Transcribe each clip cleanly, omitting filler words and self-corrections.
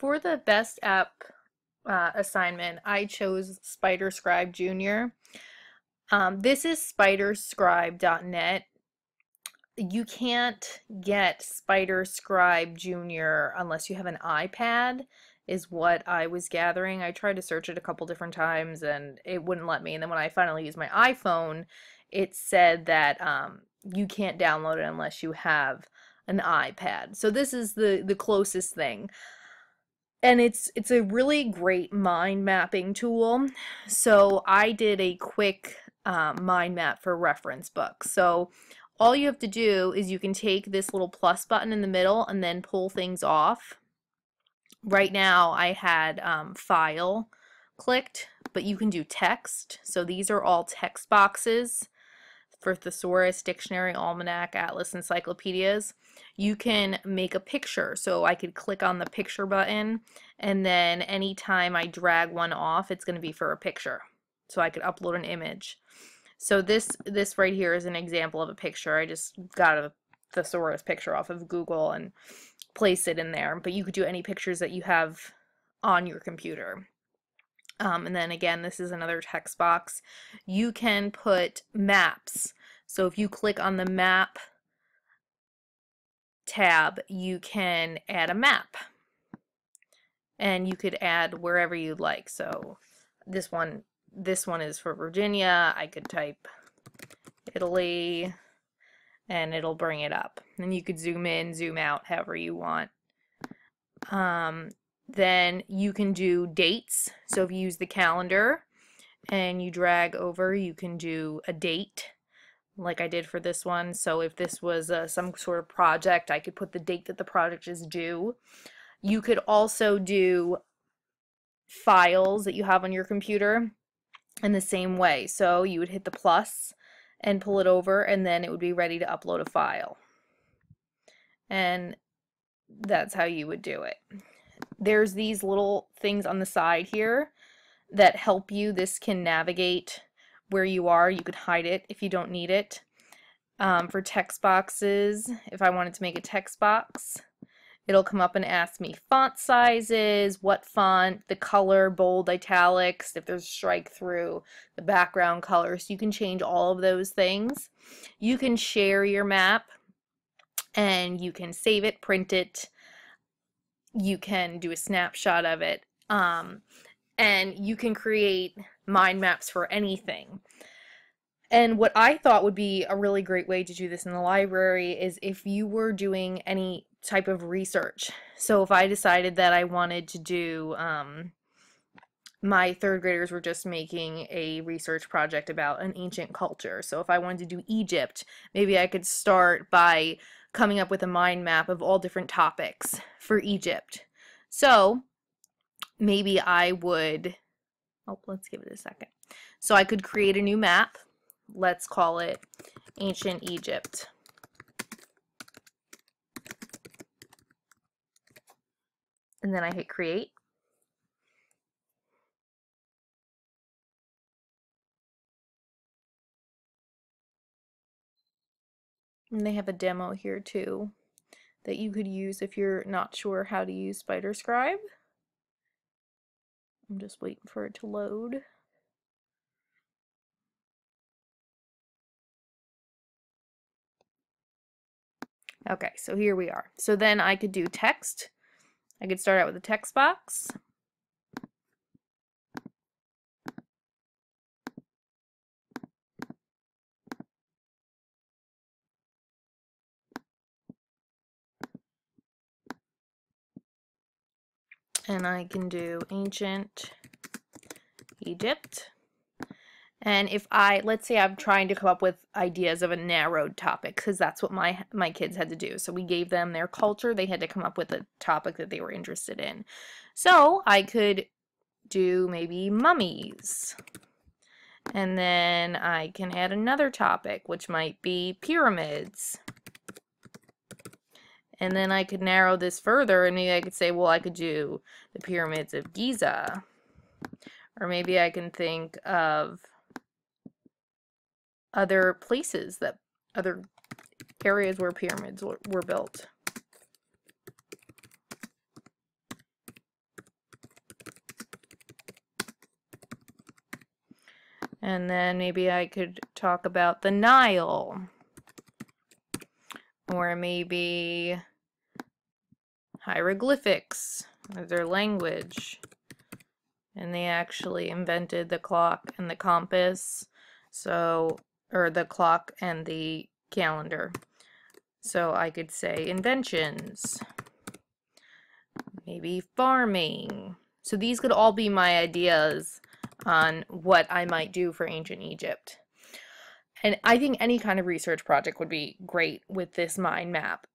for the best app assignment, I chose Scribe Jr. This is spiderscribe.net. You can't get Scribe Jr. unless you have an iPad, is what I was gathering. I tried to search it a couple different times and it wouldn't let me. And then when I finally used my iPhone, it said that you can't download it unless you have an iPad. So this is the closest thing. And it's a really great mind mapping tool. So I did a quick mind map for reference books. So all you have to do is you can take this little plus button in the middle and then pull things off. Right now I had file clicked, but you can do text. So these are all text boxes for thesaurus, dictionary, almanac, atlas, encyclopedias. You can make a picture. So I could click on the picture button, and then anytime I drag one off, it's going to be for a picture. So I could upload an image. So this right here is an example of a picture. I just got a thesaurus picture off of Google and place it in there. But you could do any pictures that you have on your computer. And then again, this is another text box. You can put maps. So if you click on the map tab, you can add a map. And you could add wherever you'd like. So this one is for Virginia. I could type Italy and it'll bring it up. And you could zoom in, zoom out, however you want. Then you can do dates. So if you use the calendar and you drag over, you can do a date like I did for this one. So if this was some sort of project, I could put the date that the project is due. You could also do files that you have on your computer in the same way. So you would hit the plus and pull it over, and then it would be ready to upload a file. And that's how you would do it. There's these little things on the side here that help you. This can navigate where you are. You could hide it if you don't need it. For text boxes, if I wanted to make a text box, it'll come up and ask me font sizes, what font, the color, bold, italics, if there's strike through, the background color. So you can change all of those things. You can share your map and you can save it, print it. You can do a snapshot of it. And you can create mind maps for anything. And what I thought would be a really great way to do this in the library is if you were doing any type of research. So if I decided that I wanted to do, my third graders were just making a research project about an ancient culture. So if I wanted to do Egypt, maybe I could start by coming up with a mind map of all different topics for Egypt. So maybe I would, let's give it a second. So I could create a new map. Let's call it Ancient Egypt. And then I hit create. And they have a demo here too that you could use if you're not sure how to use Scribe. I'm just waiting for it to load. Okay, so here we are. So then I could do text. I could start out with a text box. And I can do ancient Egypt. And if let's say I'm trying to come up with ideas of a narrowed topic, because that's what my kids had to do. So we gave them their culture. They had to come up with a topic that they were interested in. So I could do maybe mummies. And then I can add another topic, which might be pyramids. And then I could narrow this further, and maybe I could say, well, I could do the pyramids of Giza. Or maybe I can think of other places, other areas where pyramids were built. And then maybe I could talk about the Nile, or maybe hieroglyphics, or their language. And they actually invented the clock and the compass, so, or the clock and the calendar. So I could say inventions, maybe farming. So these could all be my ideas on what I might do for ancient Egypt. And I think any kind of research project would be great with this mind map.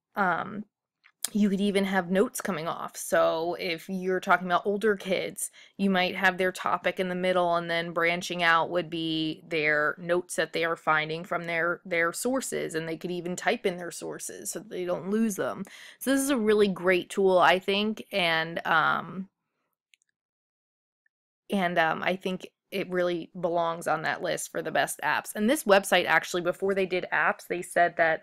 You could even have notes coming off. So if you're talking about older kids, you might have their topic in the middle, and then branching out would be their notes that they are finding from their sources, and they could even type in their sources so they don't lose them. So this is a really great tool, I think, and I think it really belongs on that list for the best apps. And this website, actually, before they did apps, they said that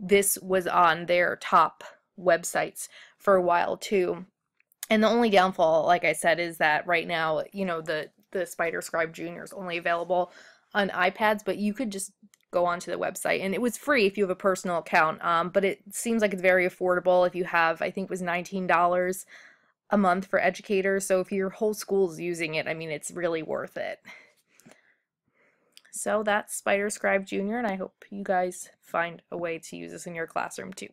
this was on their top websites for a while too. And the only downfall, like I said, is that right now, you know, the Scribe Jr. is only available on iPads, but you could just go onto the website, and it was free if you have a personal account. But it seems like it's very affordable if you have, I think it was $19 a month for educators. So if your whole school's using it, I mean, it's really worth it. So that's Scribe Jr., and I hope you guys find a way to use this in your classroom too.